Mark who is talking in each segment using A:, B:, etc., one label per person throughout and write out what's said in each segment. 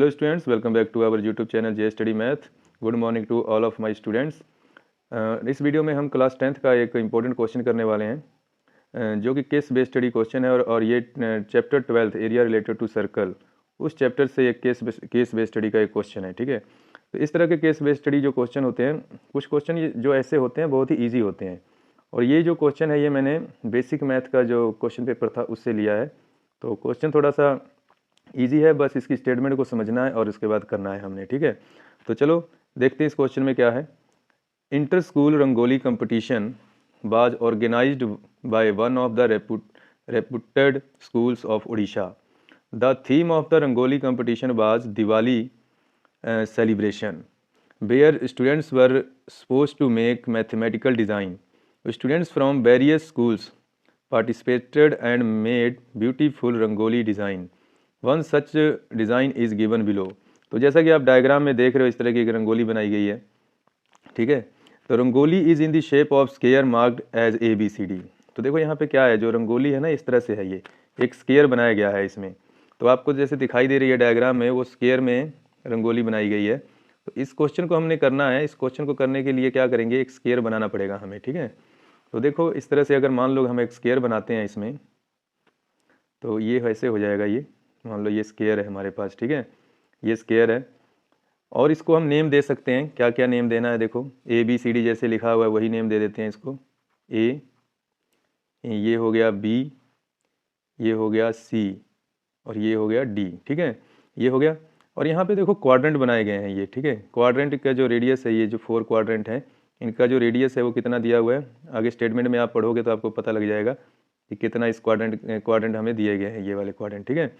A: Hello students, welcome back to our YouTube channel J Study Math. Good morning to all of my students. इस video में हम class 10th का एक important question करने वाले हैं जो कि केस बेस्ड स्टडी क्वेश्चन है और ये chapter 12 area related to circle उस चैप्टर से एक केस बेस्ड स्टडी का एक क्वेश्चन है। ठीक है, तो इस तरह के केस बेस्ड स्टडी जो क्वेश्चन होते हैं, कुछ क्वेश्चन जो ऐसे होते हैं बहुत ही ईजी होते हैं, और ये जो क्वेश्चन है ये मैंने बेसिक मैथ का जो क्वेश्चन पेपर था उससे लिया है। तो क्वेश्चन थोड़ा सा इजी है, बस इसकी स्टेटमेंट को समझना है और उसके बाद करना है हमने। ठीक है, तो चलो देखते हैं इस क्वेश्चन में क्या है। Inter school rangoli competition was organised by one of the reputed schools of Odisha. The theme of the rangoli competition was Diwali celebration, where students were supposed to make mathematical design. Students from various schools participated and made beautiful rangoli design. One such design is given below. तो जैसा कि आप diagram में देख रहे हो इस तरह की एक रंगोली बनाई गई है। ठीक है, तो rangoli is in the shape of square marked as ABCD। तो देखो यहाँ पे क्या है, जो रंगोली है ना इस तरह से है, ये एक स्केयर बनाया गया है इसमें। तो आपको जैसे दिखाई दे रही है डायग्राम में, वो स्केयर में रंगोली बनाई गई है। तो इस क्वेश्चन को हमने करना है। इस क्वेश्चन को करने के लिए क्या करेंगे, एक स्केयर बनाना पड़ेगा हमें। ठीक है, तो देखो इस तरह से अगर मान लो हम एक स्केयर बनाते हैं इसमें, तो ये वैसे हो जाएगा। ये मान लो ये स्केयर है हमारे पास। ठीक है, ये स्केयर है और इसको हम नेम दे सकते हैं। क्या क्या नेम देना है, देखो ABCD जैसे लिखा हुआ है वही नेम दे देते हैं इसको। A, ये हो गया B, ये हो गया C और ये हो गया D। ठीक है, ये हो गया। और यहाँ पे देखो क्वाड्रेंट बनाए गए हैं ये। ठीक है, क्वाड्रेंट का जो रेडियस है, ये जो 4 क्वाड्रेंट है, इनका जो रेडियस है वो कितना दिया हुआ है, आगे स्टेटमेंट में आप पढ़ोगे तो आपको पता लग जाएगा कि कितना इस क्वाड्रेंट हमें दिए गए हैं, ये वाले क्वाड्रेंट। ठीक है,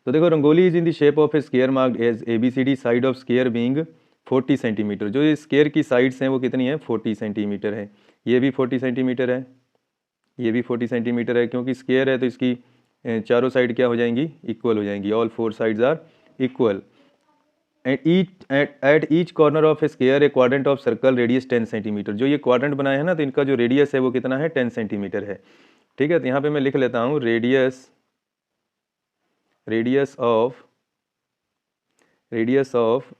A: तो देखो rangoli is in the shape of a square marked as ABCD, side of square being 40 centimetre. जो ये स्केयर की साइड्स हैं वो कितनी है, 40 सेंटीमीटर है। ये भी 40 सेंटीमीटर है, ये भी 40 सेंटीमीटर है, क्योंकि स्केयर है तो इसकी चारों साइड क्या हो जाएंगी, इक्वल हो जाएंगी। All 4 sides are equal. At each corner of a square a quadrant of circle radius 10 centimetre. जो ये क्वाड्रेंट बनाए हैं ना, तो इनका जो रेडियस है वो कितना है, 10 सेंटीमीटर है। ठीक है, तो यहाँ पे मैं लिख लेता हूँ रेडियस ऑफ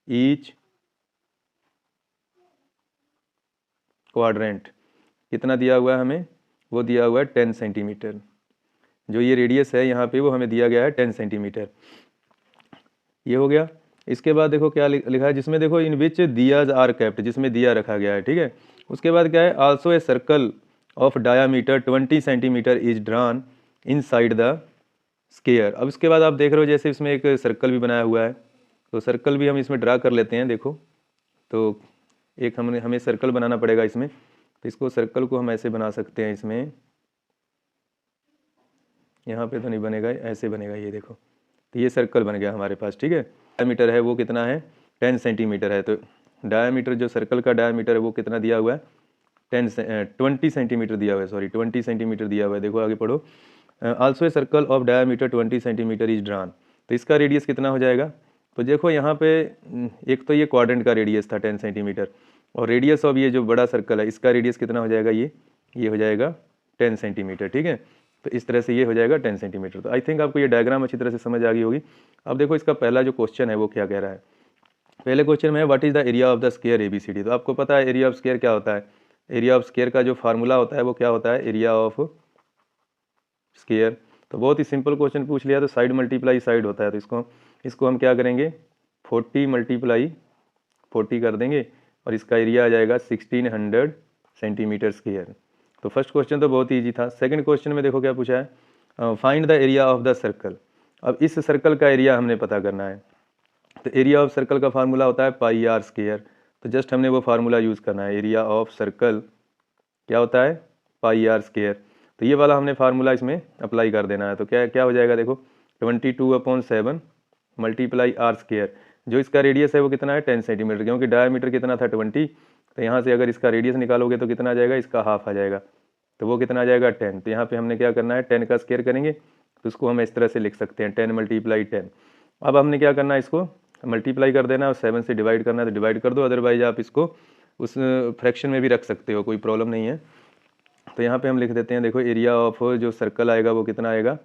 A: ईच क्वाड्रेंट कितना दिया हुआ है हमें, वो दिया हुआ है 10 सेंटीमीटर। जो ये रेडियस है यहाँ पे वो हमें दिया गया है 10 सेंटीमीटर। ये हो गया। इसके बाद देखो क्या लिखा है, जिसमें देखो इन विच दियाज आर कैप्ट, जिसमें दिया रखा गया है। ठीक है, उसके बाद क्या है, also a circle of diameter 20 centimetre is drawn inside the square. अब इसके बाद आप देख रहे हो जैसे इसमें एक सर्कल भी बनाया हुआ है, तो सर्कल भी हम इसमें ड्रा कर लेते हैं। देखो तो एक हमें सर्कल बनाना पड़ेगा इसमें। तो इसको सर्कल को हम ऐसे बना सकते हैं, इसमें यहाँ पे तो नहीं बनेगा, ऐसे बनेगा। ये देखो, तो ये सर्कल बन गया हमारे पास। ठीक है, डायमीटर है वो कितना है, 10 सेंटीमीटर है। तो डायमीटर जो सर्कल का डायमीटर है वो कितना दिया हुआ है, 20 सेंटीमीटर दिया हुआ है, सॉरी 20 सेंटीमीटर दिया हुआ है। देखो आगे पढ़ो, also a circle of diameter 20 centimetre is drawn. तो इसका रेडियस कितना हो जाएगा, तो देखो यहाँ पे एक तो ये क्वाड्रेंट का रेडियस था 10 सेंटीमीटर, और रेडियस ऑफ ये जो बड़ा सर्कल है इसका रेडियस कितना हो जाएगा, ये हो जाएगा 10 सेंटीमीटर। ठीक है, तो इस तरह से ये हो जाएगा 10 सेंटीमीटर। तो आई थिंक आपको ये डायग्राम अच्छी तरह से समझ आ गई होगी। अब देखो इसका पहला जो क्वेश्चन है वो क्या कह रहा है। पहले क्वेश्चन में है what is the area of the square ABCD। तो आपको पता है एरिया ऑफ स्क्वायर क्या होता है। एरिया ऑफ स्क्वायर का जो फार्मूला होता है वो क्या होता है, एरिया ऑफ स्क्वायर। तो बहुत ही सिंपल क्वेश्चन पूछ लिया, तो साइड मल्टीप्लाई साइड होता है। तो इसको हम क्या करेंगे, 40 मल्टीप्लाई 40 कर देंगे और इसका एरिया आ जाएगा 1600 सेंटीमीटर स्क्वायर। तो फर्स्ट क्वेश्चन तो बहुत ही ईजी था। सेकंड क्वेश्चन में देखो क्या पूछा है, find the area of the circle. अब इस सर्कल का एरिया हमने पता करना है। तो एरिया ऑफ सर्कल का फार्मूला होता है पाई आर स्क्वायर। तो जस्ट हमने वो फार्मूला यूज़ करना है। एरिया ऑफ सर्कल क्या होता है, पाई आर स्क्वायर। तो ये वाला हमने फार्मूला इसमें अप्लाई कर देना है। तो क्या क्या हो जाएगा, देखो 22/7 मल्टीप्लाई आर स्क्वायर। जो इसका रेडियस है वो कितना है, 10 सेंटीमीटर, क्योंकि डायमीटर कितना था 20। तो यहाँ से अगर इसका रेडियस निकालोगे तो कितना आ जाएगा, इसका हाफ आ जाएगा। तो वो कितना आ जाएगा, 10। तो यहाँ पे हमने क्या करना है, 10 का स्क्वायर करेंगे। तो उसको हम इस तरह से लिख सकते हैं 10 मल्टीप्लाई 10। अब हमने क्या करना है, इसको मल्टीप्लाई कर देना है और 7 से डिवाइड करना है, तो डिवाइड कर दो। अदरवाइज आप इसको उस फ्रैक्शन में भी रख सकते हो, कोई प्रॉब्लम नहीं है। तो यहाँ पे हम लिख देते हैं, देखो एरिया ऑफ जो सर्कल आएगा वो कितना आएगा,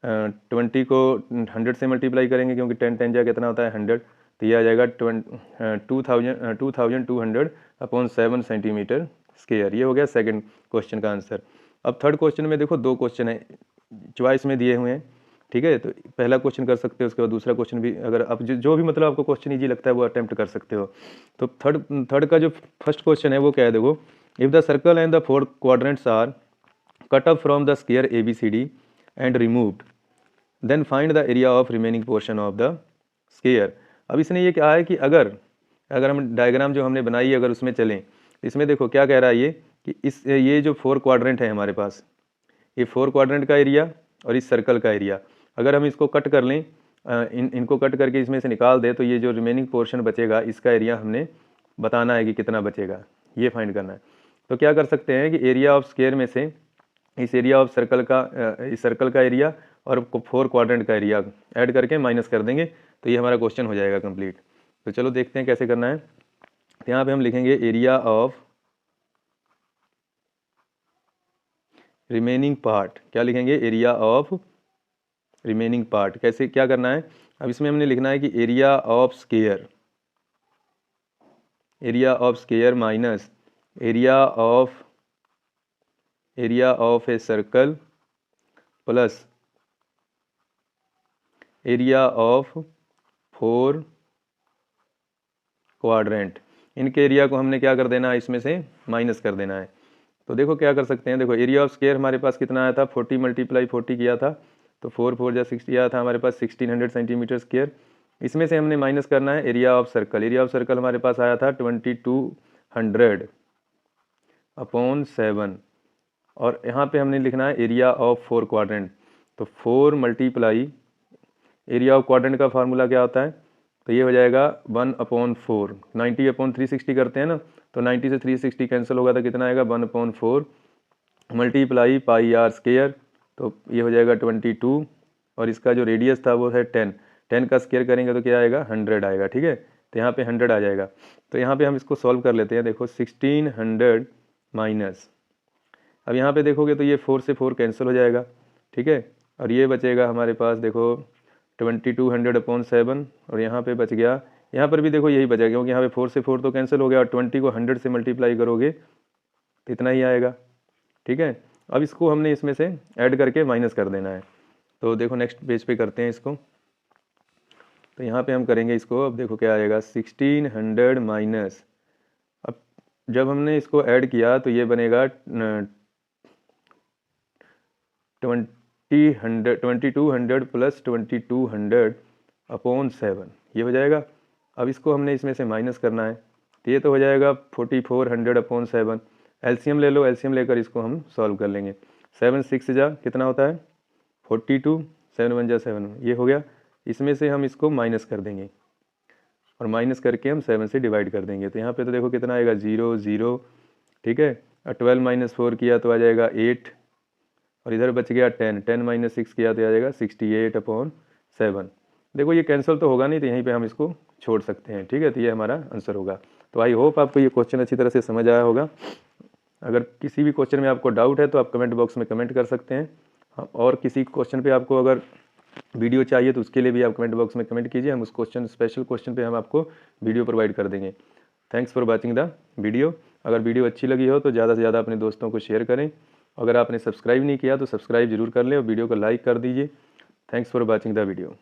A: 20 को 100 से मल्टीप्लाई करेंगे क्योंकि 10 10 जा कितना होता है 100, तो ये आ जाएगा 2200 अपॉन 7 सेंटीमीटर स्क्वायर। ये हो गया सेकंड क्वेश्चन का आंसर। अब थर्ड क्वेश्चन में देखो दो क्वेश्चन है चॉइस में दिए हुए हैं, ठीक है, तो पहला क्वेश्चन कर सकते हो, उसके बाद दूसरा क्वेश्चन भी, अगर आप जो भी मतलब आपको क्वेश्चन ईजी लगता है वो अटेम्प्ट कर सकते हो। तो थर्ड का जो फर्स्ट क्वेश्चन है वो क्या है, देखो, if the circle and the four quadrants are cut off from the square ABCD and removed, then find the area of remaining portion of the square. अब इसने ये कहा है कि अगर हम डायग्राम जो हमने बनाई है अगर उसमें चलें, इसमें देखो क्या कह रहा है ये कि ये जो फोर क्वाड्रेंट है हमारे पास, ये फोर क्वाड्रेंट का एरिया और इस सर्कल का एरिया, अगर हम इसको कट कर लें, इनको कट करके इसमें से निकाल दे, तो ये जो रिमेनिंग पोर्शन बचेगा इसका एरिया हमने बताना है कि कितना बचेगा, ये फाइंड करना है। तो क्या कर सकते हैं कि एरिया ऑफ स्क्वायर में से इस एरिया ऑफ सर्कल का इस सर्कल का एरिया और फोर क्वाड्रेंट का एरिया ऐड करके माइनस कर देंगे, तो ये हमारा क्वेश्चन हो जाएगा कंप्लीट। तो चलो देखते हैं कैसे करना है। तो यहाँ पे हम लिखेंगे एरिया ऑफ रिमेनिंग पार्ट, क्या लिखेंगे, एरिया ऑफ रिमेनिंग पार्ट। कैसे क्या करना है, अब इसमें हमने लिखना है कि area of square minus area of a circle plus area of four quadrant. इनके एरिया को हमने क्या कर देना है, इसमें से माइनस कर देना है। तो देखो क्या कर सकते हैं, देखो एरिया ऑफ स्क्वायर हमारे पास कितना आया था, 40 × 40 किया था, तो 4 4 जा 60 आया था हमारे पास 1600 सेंटीमीटर स्क्वायर। इसमें से हमने माइनस करना है area of circle. Area of circle हमारे पास आया था 2200 अपॉन 7, और यहाँ पे हमने लिखना है एरिया ऑफ फोर क्वाड्रेंट। तो 4 मल्टीप्लाई एरिया ऑफ क्वाड्रेंट का फार्मूला क्या होता है, तो ये हो जाएगा 1/4। 90/360 करते हैं ना, तो 90 से 360 कैंसिल होगा तो कितना आएगा 1/4 मल्टीप्लाई पाई आर स्क्वायर, तो ये हो जाएगा 22, और इसका जो रेडियस था वो है 10। 10 का स्क्वायर करेंगे तो क्या आएगा 100 आएगा, ठीक है, तो यहाँ पे 100 आ जाएगा। तो यहाँ पे हम इसको सॉल्व कर लेते हैं। देखो 1600 माइनस, अब यहाँ पे देखोगे तो ये 4 से 4 कैंसिल हो जाएगा, ठीक है, और ये बचेगा हमारे पास देखो 2200 अपॉन 7, और यहाँ पे बच गया, यहाँ पर भी देखो यही बचा, क्योंकि यहाँ पे 4 से 4 तो कैंसिल हो गया, और 20 को 100 से मल्टीप्लाई करोगे तो इतना ही आएगा, ठीक है। अब इसको हमने इसमें से ऐड करके माइनस कर देना है। तो देखो नेक्स्ट पेज पे करते हैं इसको। तो यहाँ पे हम करेंगे इसको, अब देखो क्या आएगा 1600 माइनस, अब जब हमने इसको ऐड किया तो ये बनेगा 2200 प्लस 2200 अपॉन 7, ये हो जाएगा। अब इसको हमने इसमें से माइनस करना है, तो ये तो हो जाएगा 4400 अपॉन 7। एलसीएम ले लो, एलसीएम लेकर इसको हम सॉल्व कर लेंगे। 7 6 जा कितना होता है 42, 7 1 जा 7, ये हो गया। इसमें से हम इसको माइनस कर देंगे, और माइनस करके हम 7 से डिवाइड कर देंगे, तो यहाँ पे तो देखो कितना आएगा 0 0, ठीक है, और 12 - 4 किया तो आ जाएगा 8, और इधर बच गया 10, 10 - 6 किया तो आ जाएगा 68 अपॉन 7। देखो ये कैंसिल तो होगा नहीं, तो यहीं पे हम इसको छोड़ सकते हैं, ठीक है, तो ये हमारा आंसर होगा। तो आई होप आपको ये क्वेश्चन अच्छी तरह से समझ आया होगा। अगर किसी भी क्वेश्चन में आपको डाउट है तो आप कमेंट बॉक्स में कमेंट कर सकते हैं, और किसी क्वेश्चन पे आपको अगर वीडियो चाहिए तो उसके लिए भी आप कमेंट बॉक्स में कमेंट कीजिए, हम उस स्पेशल क्वेश्चन पे हम आपको वीडियो प्रोवाइड कर देंगे। Thanks for watching the video. अगर वीडियो अच्छी लगी हो तो ज़्यादा से ज़्यादा अपने दोस्तों को शेयर करें। अगर आपने सब्सक्राइब नहीं किया तो सब्सक्राइब जरूर कर लें, और वीडियो को लाइक कर दीजिए। Thanks for watching the video.